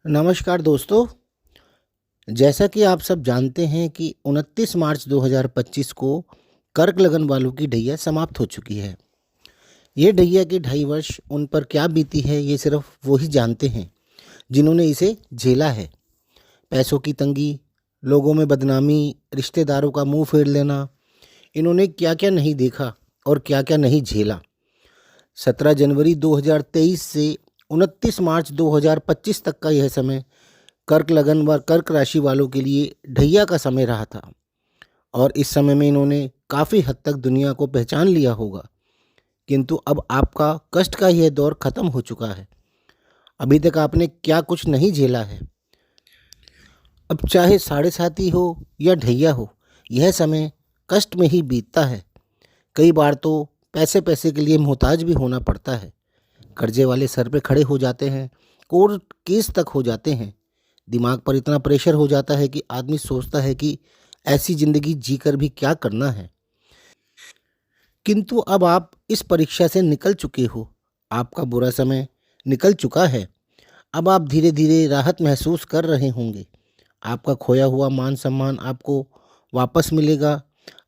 नमस्कार दोस्तों। जैसा कि आप सब जानते हैं कि 29 मार्च 2025 को कर्क लगन वालों की ढैया समाप्त हो चुकी है। ये ढैया की 2.5 वर्ष उन पर क्या बीती है ये सिर्फ वो ही जानते हैं जिन्होंने इसे झेला है। पैसों की तंगी, लोगों में बदनामी, रिश्तेदारों का मुंह फेर लेना, इन्होंने क्या क्या नहीं देखा और क्या क्या नहीं झेला। 17 जनवरी 2023 से 29 मार्च 2025 तक का यह समय कर्क लगन व कर्क राशि वालों के लिए ढैया का समय रहा था और इस समय में इन्होंने काफ़ी हद तक दुनिया को पहचान लिया होगा। किंतु अब आपका कष्ट का यह दौर खत्म हो चुका है। अभी तक आपने क्या कुछ नहीं झेला है। अब चाहे साढ़े साती हो या ढैया हो, यह समय कष्ट में ही बीतता है। कई बार तो पैसे पैसे के लिए मोहताज भी होना पड़ता है। कर्जे वाले सर पे खड़े हो जाते हैं, कोर्ट केस तक हो जाते हैं। दिमाग पर इतना प्रेशर हो जाता है कि आदमी सोचता है कि ऐसी ज़िंदगी जीकर भी क्या करना है। किंतु अब आप इस परीक्षा से निकल चुके हो। आपका बुरा समय निकल चुका है। अब आप धीरे धीरे राहत महसूस कर रहे होंगे। आपका खोया हुआ मान सम्मान आपको वापस मिलेगा।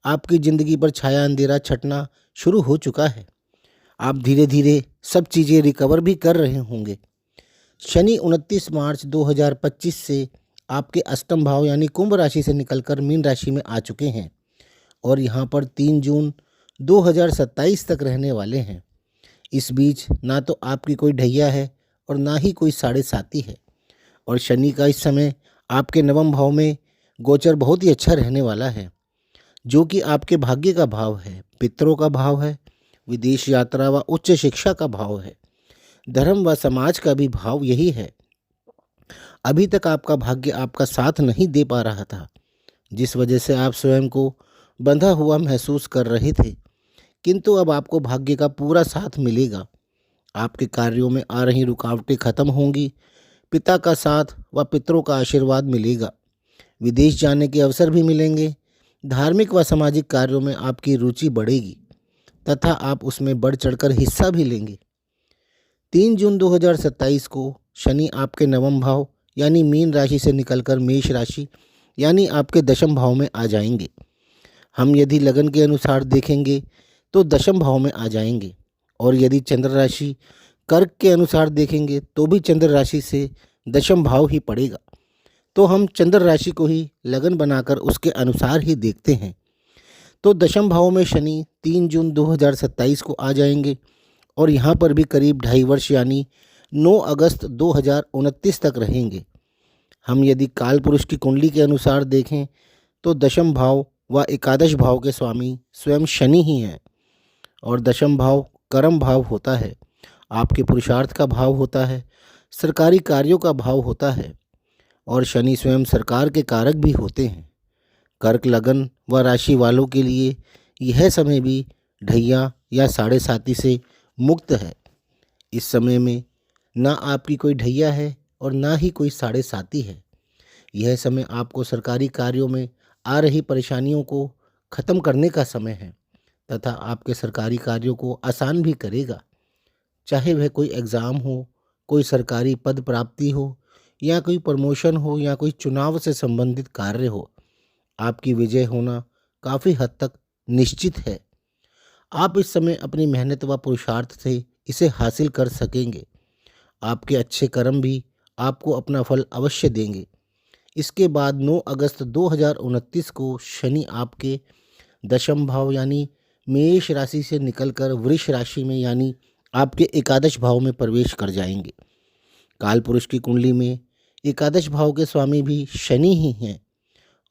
आपकी ज़िंदगी पर छाया अंधेरा छटना शुरू हो चुका है। आप धीरे धीरे सब चीज़ें रिकवर भी कर रहे होंगे। शनि 29 मार्च 2025 से आपके अष्टम भाव यानी कुंभ राशि से निकलकर मीन राशि में आ चुके हैं और यहाँ पर 3 जून 2027 तक रहने वाले हैं। इस बीच ना तो आपकी कोई ढैया है और ना ही कोई साढ़े साती है। और शनि का इस समय आपके नवम भाव में गोचर बहुत ही अच्छा रहने वाला है, जो कि आपके भाग्य का भाव है, पितरों का भाव है, विदेश यात्रा व उच्च शिक्षा का भाव है, धर्म व समाज का भी भाव यही है। अभी तक आपका भाग्य आपका साथ नहीं दे पा रहा था, जिस वजह से आप स्वयं को बंधा हुआ महसूस कर रहे थे। किंतु अब आपको भाग्य का पूरा साथ मिलेगा। आपके कार्यों में आ रही रुकावटें खत्म होंगी। पिता का साथ व पितरों का आशीर्वाद मिलेगा। विदेश जाने के अवसर भी मिलेंगे। धार्मिक व सामाजिक कार्यों में आपकी रुचि बढ़ेगी तथा आप उसमें बढ़ चढ़कर हिस्सा भी लेंगे। 3 जून 2027 को शनि आपके नवम भाव यानी मीन राशि से निकलकर मेष राशि यानी आपके दशम भाव में आ जाएंगे। हम यदि लगन के अनुसार देखेंगे तो दशम भाव में आ जाएंगे और यदि चंद्र राशि कर्क के अनुसार देखेंगे तो भी चंद्र राशि से दशम भाव ही पड़ेगा। तो हम चंद्र राशि को ही लगन बनाकर उसके अनुसार ही देखते हैं। तो दशम भाव में शनि 3 जून 2027 को आ जाएंगे और यहाँ पर भी करीब 2.5 वर्ष यानी 9 अगस्त 2029 तक रहेंगे। हम यदि काल पुरुष की कुंडली के अनुसार देखें तो दशम भाव व एकादश भाव के स्वामी स्वयं शनि ही हैं और दशम भाव कर्म भाव होता है, आपके पुरुषार्थ का भाव होता है, सरकारी कार्यों का भाव होता है और शनि स्वयं सरकार के कारक भी होते हैं। कर्क लगन व राशि वालों के लिए यह समय भी ढैया या साढ़े साती से मुक्त है। इस समय में ना आपकी कोई ढैया है और ना ही कोई साढ़े साती है। यह समय आपको सरकारी कार्यों में आ रही परेशानियों को खत्म करने का समय है तथा आपके सरकारी कार्यों को आसान भी करेगा। चाहे वह कोई एग्ज़ाम हो, कोई सरकारी पद प्राप्ति हो या कोई प्रमोशन हो या कोई चुनाव से संबंधित कार्य हो, आपकी विजय होना काफ़ी हद तक निश्चित है। आप इस समय अपनी मेहनत व पुरुषार्थ से इसे हासिल कर सकेंगे। आपके अच्छे कर्म भी आपको अपना फल अवश्य देंगे। इसके बाद 9 अगस्त 2029 को शनि आपके दशम भाव यानी मेष राशि से निकलकर वृष राशि में यानी आपके एकादश भाव में प्रवेश कर जाएंगे। काल पुरुष की कुंडली में एकादश भाव के स्वामी भी शनि ही हैं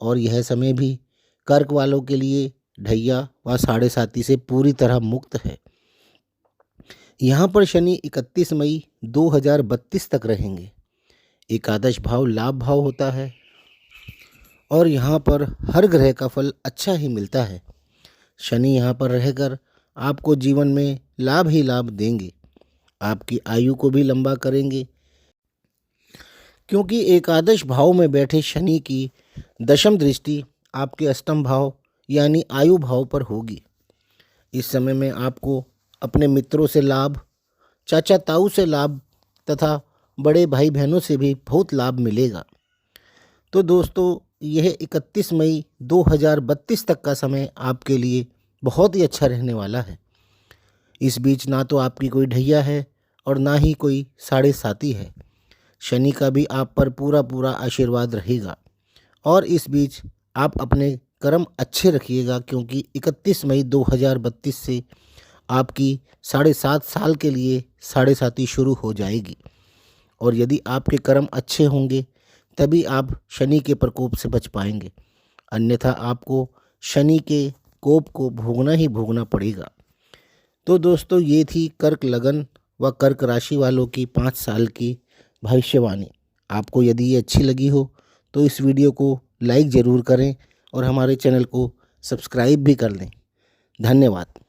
और यह समय भी कर्क वालों के लिए ढैया व साढ़े साती से पूरी तरह मुक्त है। यहाँ पर शनि 31 मई 2032 तक रहेंगे। एकादश भाव लाभ भाव होता है और यहाँ पर हर ग्रह का फल अच्छा ही मिलता है। शनि यहाँ पर रहकर आपको जीवन में लाभ ही लाभ देंगे। आपकी आयु को भी लंबा करेंगे, क्योंकि एकादश भाव में बैठे शनि की दशम दृष्टि आपके अष्टम भाव यानी आयु भाव पर होगी। इस समय में आपको अपने मित्रों से लाभ, चाचा ताऊ से लाभ तथा बड़े भाई बहनों से भी बहुत लाभ मिलेगा। तो दोस्तों, यह 31 मई 2032 तक का समय आपके लिए बहुत ही अच्छा रहने वाला है। इस बीच ना तो आपकी कोई ढैया है और ना ही कोई साढ़े साती है। शनि का भी आप पर पूरा पूरा आशीर्वाद रहेगा और इस बीच आप अपने कर्म अच्छे रखिएगा, क्योंकि 31 मई 2032 से आपकी 7.5 साल के लिए साढ़े साती शुरू हो जाएगी। और यदि आपके कर्म अच्छे होंगे तभी आप शनि के प्रकोप से बच पाएंगे, अन्यथा आपको शनि के कोप को भोगना ही भोगना पड़ेगा। तो दोस्तों, ये थी कर्क लगन व कर्क राशि वालों की 5 साल की भविष्यवाणी। आपको यदि ये अच्छी लगी हो तो इस वीडियो को लाइक ज़रूर करें और हमारे चैनल को सब्सक्राइब भी कर लें। धन्यवाद।